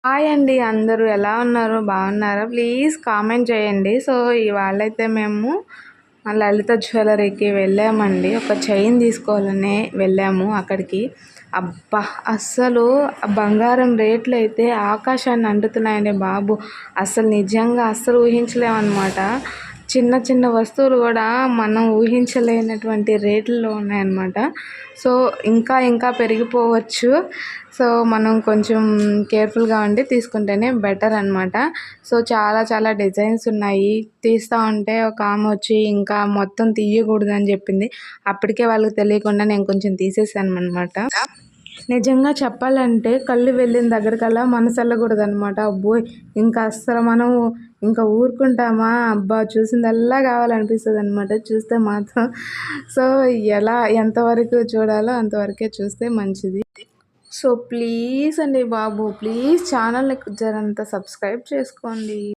Hi అండి. అందరూ ఎలా ఉన్నారు? బాగున్నారా? ప్లీజ్ కామెంట్ చేయండి. సో, ఇవాళైతే మేము లలిత జ్యువెలరీకి వెళ్ళామండి. ఒక చైన్ తీసుకోవాలని వెళ్ళాము అక్కడికి. అబ్బా! అస్సలు బంగారం రేట్లయితే ఆకాశాన్ని అంటుతున్నాయండి బాబు. అసలు నిజంగా అస్సలు ఊహించలేమనమాట. చిన్న చిన్న వస్తువులు కూడా మనం ఊహించలేనటువంటి రేట్లలో ఉన్నాయన్నమాట. సో, ఇంకా ఇంకా పెరిగిపోవచ్చు. సో, మనం కొంచెం కేర్ఫుల్గా ఉండి తీసుకుంటేనే బెటర్ అనమాట. సో, చాలా చాలా డిజైన్స్ ఉన్నాయి. తీస్తా ఉంటే ఒక ఆమె వచ్చి ఇంకా మొత్తం తీయకూడదని చెప్పింది. అప్పటికే వాళ్ళకి తెలియకుండా నేను కొంచెం తీసేసాననమాట. నిజంగా చెప్పాలంటే కళ్ళు వెళ్ళిన దగ్గరకల్లా మనసెళ్ళకూడదనమాట. అబ్బోయ్! ఇంకా అస్సలు మనం ఇంకా ఊరుకుంటామా? అబ్బా! చూసిందల్లా కావాలనిపిస్తదనమాట చూస్తే మాత్రం. సో, ఎంతవరకు చూడాలో అంతవరకే చూస్తే మంచిది. సో, ప్లీజ్ అండి బాబు, ప్లీజ్ ఛానల్‌ని జరంత సబ్స్క్రైబ్ చేసుకోండి.